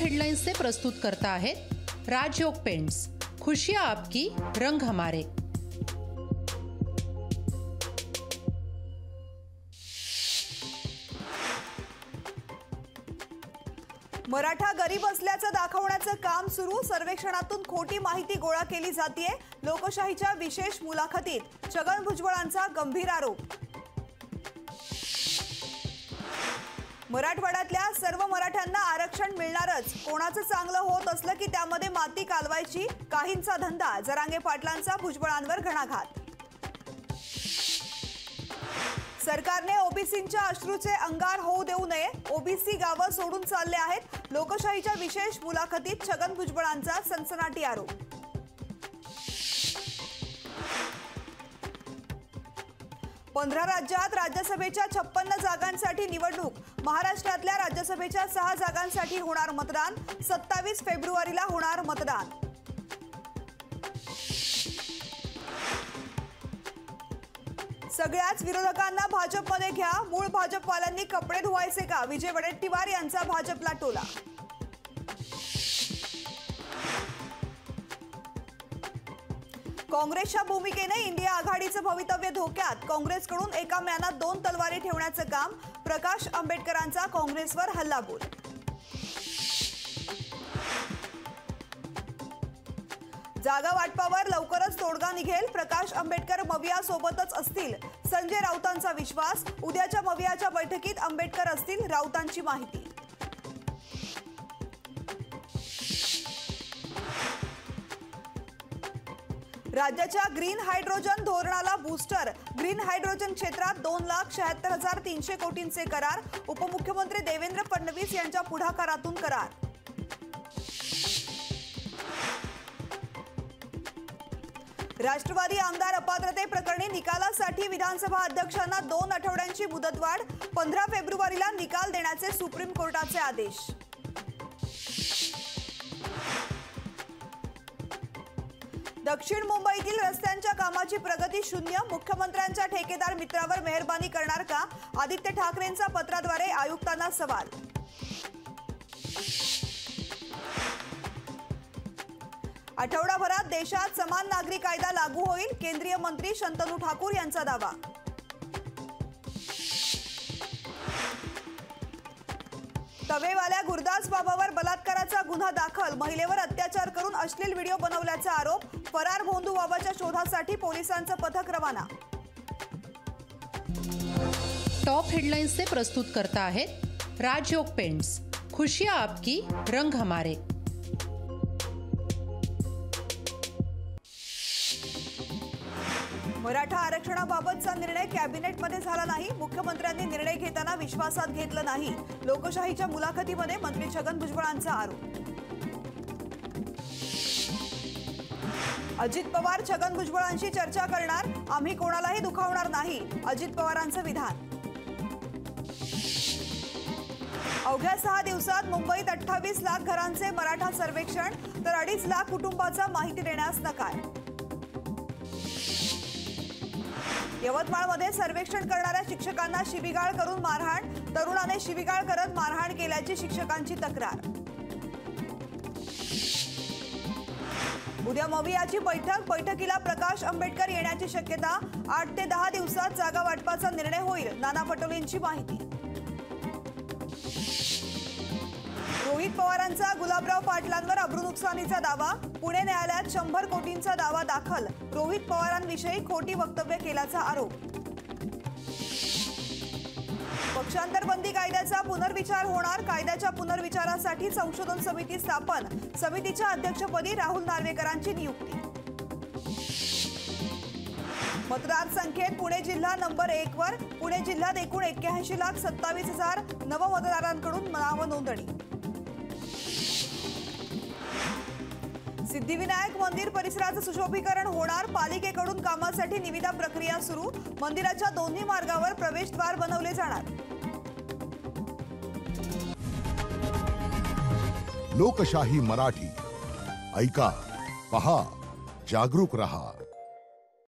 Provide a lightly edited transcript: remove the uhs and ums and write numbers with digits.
Headlines से प्रस्तुत करता है राजयोग पेंट्स। खुशियां आपकी, रंग हमारे। मराठा गरीब असल्याचं दाखवण्याचं काम सुरू। सर्वेक्षणातून खोटी माहिती गोळा केली जातेय। लोकशाहीच्या विशेष मुलाखतीत छगन भुजबळांचा गंभीर आरोप। मराठवाड्यातल्या सर्व मराठ्यांना आरक्षण मिळणारच। कोणाचं चांगलं होत असलं की त्यामध्ये माती कालवायची काहींचा धंदा। जरांगे पाटलांचा भुजबळांवर घणाघात। सरकारने ओबीसींच्या अश्रूचे अंगार होऊ देऊ नये। ओबीसी गावं सोडून चालले आहेत। लोकशाहीच्या विशेष मुलाखतीत छगन भुजबळांचा सनसनाटी आरोप। पंधरा राज्यात राज्यसभेच्या 56 जागांसाठी निवडणूक। महाराष्ट्रातल्या राज्यसभेच्या 6 जागांसाठी होणार मतदान। 27 फेब्रुवारीला होणार मतदान। सगळ्याच विरोधकांना भाजपमध्ये घ्या। मूळ भाजपवाल्यांनी कपडे धुवायचे का? विजय वडेट्टीवार यांचा भाजपला टोला। काँग्रेसच्या भूमिकेने इंडिया आघाडीचं भवितव्य धोक्यात। काँग्रेसकडून एका म्यानात 2 तलवारी ठेवण्याचं काम। प्रकाश आंबेडकरांचा काँग्रेसवर हल्लाबोल। जागा वाटपावर लवकरच तोडगा निघेल। प्रकाश आंबेडकर मविया सोबतच असतील, संजय राऊतांचा विश्वास। उद्याच्या मवियाच्या बैठकीत आंबेडकर असतील, राऊतांची माहिती। राज्याच्या ग्रीन हायड्रोजन धोरणाला बूस्टर। ग्रीन हायड्रोजन क्षेत्रात 2,76,300 कोटींचे करार। उपमुख्यमंत्री देवेंद्र फडणवीस यांच्या पुढाकारातून करार। राष्ट्रवादी आमदार अपात्रते प्रकरणी निकालासाठी विधानसभा अध्यक्षांना 2 आठवड्यांची मुदतवाढ। 15 फेब्रुवारीला निकाल देण्याचे सुप्रीम कोर्टाचे आदेश। दक्षिण मुंबईतील रस्त्यांच्या कामाची प्रगती शून्य। मुख्यमंत्र्यांच्या ठेकेदार मित्रावर मेहरबानी करणार का? आदित्य ठाकरेंचा पत्राद्वारे आयुक्तांना सवाल। आठवडाभरात देशात समान नागरी कायदा लागू होईल। केंद्रीय मंत्री शंतनू ठाकूर यांचा दावा। तवेवाल्या गुरदास बाबावर बलात्काराचा गुन्हा दाखल। महिलेवर अत्याचार करून अश्लील व्हिडिओ बनवल्याचा आरोप। फरार भोंदू बाबाच्या शोधासाठी पोलिसांचं पथक रवाना। टॉप हेडलाइन्स से प्रस्तुत करता है राजयोग पेंट्स। खुशियां आपकी, रंग हमारे। मराठा आरक्षणाबाबतचा निर्णय कॅबिनेटमध्ये झाला नाही। मुख्यमंत्र्यांनी निर्णय घेताना विश्वासात घेतलं नाही। लोकशाहीच्या मुलाखतीमध्ये मंत्री छगन भुजबळांचा आरोप। अजित पवार छगन भुजबळांशी चर्चा करणार। आम्ही कोणालाही दुखावणार नाही, अजित पवारांचं विधान। अवघ्या 6 दिवसात मुंबईत 28 लाख घरांचे मराठा सर्वेक्षण, तर 2.5 लाख कुटुंबाचा माहिती देण्यास नकार। यवतमाळमध्ये सर्वेक्षण करणाऱ्या शिक्षकांना शिवीगाळ करून मारहाण। तरुणाने शिवीगाळ करत मारहाण केल्याची शिक्षकांची तक्रार। उद्या मवियाची बैठकीला प्रकाश आंबेडकर येण्याची शक्यता। 8 ते 10 दिवसात जागा वाटपाचा निर्णय होईल, नाना पटोलेंची माहिती। रोहित पवारांचा गुलाबराव पाटलांवर अब्रूनुकसानीचा दावा। पुणे न्यायालयात 100 कोटींचा दावा दाखल। रोहित पवारांविषयी खोटी वक्तव्य केल्याचा आरोप। पक्षांतरबंदी कायद्याचा पुनर्विचार होणार। कायद्याच्या पुनर्विचारासाठी संशोधन समिती स्थापन। समितीच्या अध्यक्षपदी राहुल नार्वेकरांची नियुक्ती। मतदारसंख्येत पुणे जिल्हा नंबर 1 वर। पुणे जिल्ह्यात एकूण 81,27,000 नवमतदारांकडून नाव नोंदणी। सिद्धिविनायक मंदिर परिसराचं सुशोभीकरण होणार। पालिकेकडून कामासाठी निविदा प्रक्रिया सुरू। मंदिराच्या दोन्ही मार्गावर प्रवेशद्वार बनवले जाणार। लोकशाही मराठी ऐका, पहा, जागरूक रहा।